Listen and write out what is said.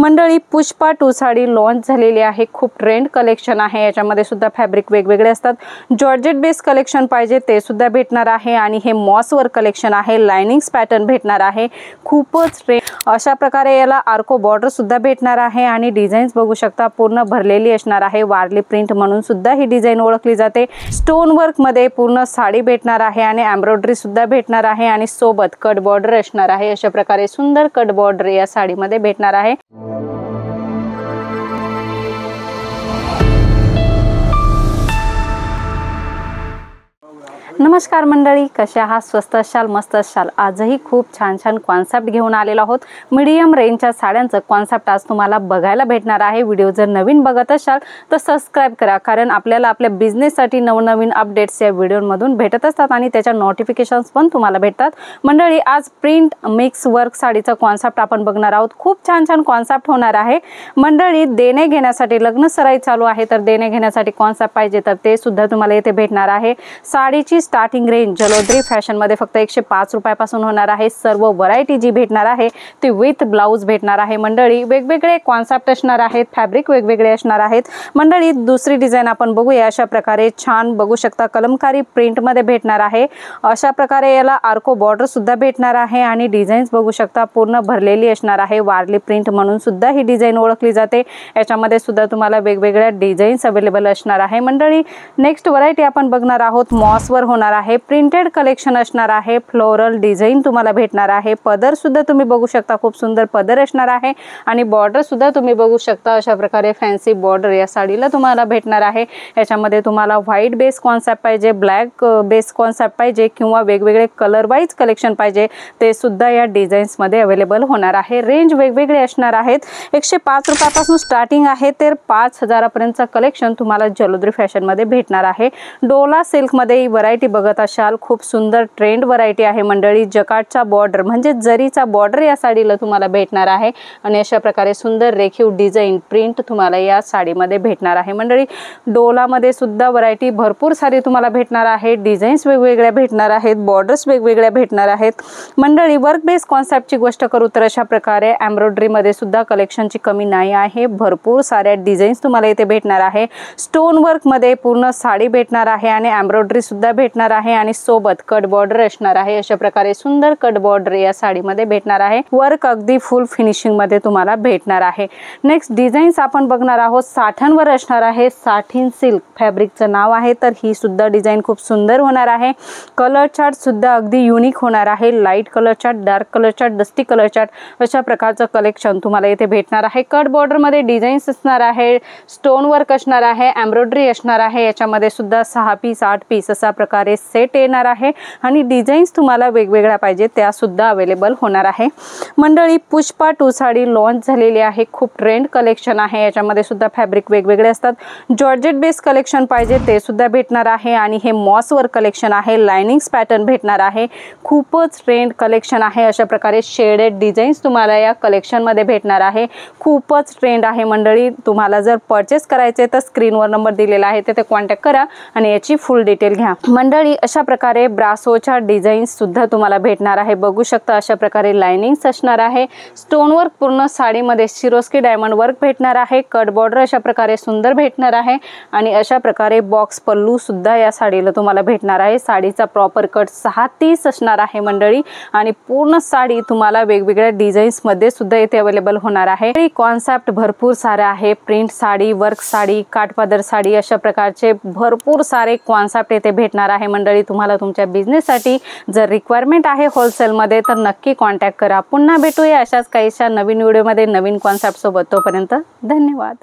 मंडळी पुष्पा 2 साडी लॉन्च झालेली आहे। खूप ट्रेंड कलेक्शन आहे। याच्यामध्ये सुद्धा फॅब्रिक वेगवेगळे असतात। जॉर्जेट बेस कलेक्शन पाहिजे ते सुद्धा भेटणार आहे आणि हे मॉस वर्क कलेक्शन आहे। लाइनिंग्स पॅटर्न भेटणार आहे। खूपच अशा प्रकारे याला आर्को बॉर्डर सुद्धा भेटणार आहे आणि डिझाईन्स बघू शकता पूर्ण भरलेली असणार आहे। वारली प्रिंट म्हणून सुद्धा ही डिझाइन ओळखली जाते। स्टोन वर्क मध्ये पूर्ण साडी भेटणार आहे आणि एम्ब्रॉयडरी सुद्धा भेटणार आहे आणि सोबत कट बॉर्डर असणार आहे। अशा प्रकारे सुंदर कट बॉर्डर या साडीमध्ये भेटणार आहे। नमस्कार मंडळी, कसे आहात? स्वस्त असाल, मस्त असाल। आजही खूप छान छान कॉन्सेप्ट घेऊन आलेलो आहोत। मीडियम रेंजच्या साड्यांचं कॉन्सेप्ट आज तुम्हाला बघायला भेटणार आहे। व्हिडिओ जर नवीन बघत असाल तर सबस्क्राइब करा, कारण आपल्याला आपल्या बिझनेससाठी नवनवीन अपडेट्स या व्हिडिओमधून भेटत असतात आणि त्याच्या नोटिफिकेशन्स पण तुम्हाला भेटतात। मंडळी, आज प्रिंट मिक्स वर्क साडीचा कॉन्सेप्ट आपण बघणार आहोत। खूप छान छान कॉन्सेप्ट होणार आहे। मंडळी, देणे घेण्यासाठी लग्न सराई चालू आहे तर देणे घेण्यासाठी कॉन्सेप्ट पाहिजे तर ते सुद्धा तुम्हाला इथे भेटणार आहे। साडीची स्टार्टिंग रेंज जलोद्री फॅशन मध्ये फक्त 105 रुपयापासून होणार आहे। सर्व व्हरायटी जी भेटणार आहे ती विथ ब्लाउज भेटणार आहे। मंडळी, वेगवेगळे कॉन्सेप्ट असणार आहेत, फॅब्रिक वेगवेगळे असणार आहेत। मंडळी, दुसरी डिझाइन आपण बघूया। अशा प्रकारे छान बघू शकता कलमकारी प्रिंट मध्ये भेटणार आहे। अशा प्रकारे याला आर्को बॉर्डर सुद्धा भेटणार आहे आणि डिझाईन्स बघू शकता पूर्ण भरलेली असणार आहे। वारली प्रिंट म्हणून सुद्धा ही डिझाइन ओळखली जाते। याच्यामध्ये सुद्धा तुम्हाला वेगवेगळ्या डिझाईन्स अवेलेबल असणार आहे। मंडळी, नेक्स्ट व्हरायटी आपण बघणार आहोत। मॉस वर होणार आहे। प्रिंटेड कलेक्शन असणार आहे। फ्लोरल डिझाइन तुम्हाला भेटणार आहे। पदर सुद्धा तुम्ही बघू शकता, खूप सुंदर पदर असणार आहे आणि बॉर्डर सुद्धा तुम्ही बघू शकता। अशा प्रकारे फॅन्सी बॉर्डर या साडीला तुम्हाला भेटणार आहे। याच्यामध्ये तुम्हाला व्हाईट बेस कॉन्सेप्ट पाहिजे, ब्लॅक बेस कॉन्सेप्ट पाहिजे किंवा वेगवेगळे कलर वाइज कलेक्शन पाहिजे ते सुद्धा या डिझाईन्स मध्ये अवेलेबल होणार आहे। रेंज वेगवेगळे असणार आहेत। 105 रुपयापासून स्टार्टिंग आहे तर 5000 पर्यंतचा कलेक्शन तुम्हाला जलोद्री फॅशन मध्ये भेटणार आहे। डोला सिल्क मध्ये ही व्हरायटी बघत असाल, खूप सुंदर ट्रेंड व्हरायटी आहे। मंडळी, जकार्डचा बॉर्डर म्हणजे जरीचा बॉर्डर या साडीला तुम्हाला भेटणार आहे आणि अशा प्रकारे सुंदर रेखीव डिझाइन प्रिंट तुम्हाला या साडीमध्ये भेटणार आहे। मंडळी, डोला मध्ये सुद्धा व्हरायटी भरपूर सारी तुम्हाला भेटणार आहे। डिझाईन्स वेगवेगळ्या भेटणार आहेत, बॉर्डर्स वेगवेगळ्या भेटणार आहेत। मंडळी, वर्क बेस कॉन्सेप्टची गोष्ट करू तर अशा प्रकारे एम्ब्रॉयडरी मध्ये सुद्धा कलेक्शनची कमी नाही आहे। भरपूर साऱ्या डिझाईन्स तुम्हाला इथे भेटणार आहे। स्टोन वर्क मध्ये पूर्ण साडी भेटणार आहे आणि एम्ब्रॉयडरी सुद्धा भेटणार आहे आणि सोबत कट बॉर्डर असणार आहे। अशा प्रकारे सुंदर कट बॉर्डर या साडीमध्ये भेटणार आहे। वर्क अगदी फुल फिनिशिंग मध्ये तुम्हाला भेटणार आहे। नेक्स्ट डिझाईन्स आपण बघणार आहोत। साठन वर असणार आहे। साठीन सिल्क फॅब्रिकचं नाव आहे तर ही सुद्धा डिझाइन खूप सुंदर होणार आहे। कलर चार्ट सुद्धा अगदी युनिक होणार आहे। Light colour chart, dark colour chart, dusty colour chart अशा प्रकारचं कलेक्शन तुम्हाला इथे भेटणार आहे। कट बॉर्डर मध्ये डिझाईन्स असणार आहे। स्टोन वर्क असणार आहे। एम्ब्रॉयडरी असणार आहे। याच्यामध्ये सुद्धा 6 पीस 8 पीस अशा प्रकारे सेट येणार आहे आणि डिझाईन्स तुम्हाला वेगवेगळ्या पाहिजे त्या सुद्धा अवेलेबल होणार आहे। मंडळी, पुष्पा 2 साडी लॉन्च झालेली आहे। खूप ट्रेंड कलेक्शन आहे। याच्यामध्ये सुद्धा फॅब्रिक वेगवेगळे असतात। जॉर्जेट बेस कलेक्शन पाहिजे ते सुद्धा भेटणार आहे आणि हे मॉस वर्क कलेक्शन आहे। लाइनिंग्स पॅटर्न भेटणार आहे। खूपच ट्रेंड कलेक्शन आहे। अशा प्रकारे शेडेड डिझाईन्स तुम्हाला या कलेक्शन मध्ये भेटणार आहे। खूपच ट्रेंड आहे। मंडळी, तुम्हाला जर परचेस करायचे तर स्क्रीनवर नंबर दिलेला आहे तिथे कॉन्टॅक्ट करा आणि याची फुल डिटेल घ्या। मंडळी, अशा प्रकारे ब्रासोच्या डिझाईन्स सुद्धा तुम्हाला भेटणार आहे। बघू शकता अशा प्रकारे लाइनिंग्स असणार आहे। स्टोन वर्क पूर्ण साडीमध्ये सिरोस्की डायमंड वर्क भेटणार आहे। कट बॉर्डर अशा प्रकारे सुंदर भेटणार आहे आणि अशा प्रकारे बॉक्स पल्लू सुद्धा या साडीला तुम्हाला भेटणार आहे। साडीचा प्रॉपर कट 6:30 असणार आहे मंडळी आणि पूर्ण साडी तुम्हाला वेगवेगळ्या डिझाईन्स मध्ये सुद्धा इथे अवेलेबल होणार आहे। कॉन्सेप्ट भरपूर सारे आहे। प्रिंट साडी, वर्क साडी, काठपदर साडी अशा प्रकारचे भरपूर सारे कॉन्सेप्ट इथे भेटणार आहे। मंडळी, तुम्हाला तुमच्या बिझनेससाठी जर रिक्वायरमेंट आहे होलसेल मध्ये तर नक्की कॉन्टॅक्ट करा। पुन्हा भेटूया अशाच काहीशा नवीन व्हिडिओ मध्ये नवीन कॉन्सेप्ट सोबत। तोपर्यंत धन्यवाद।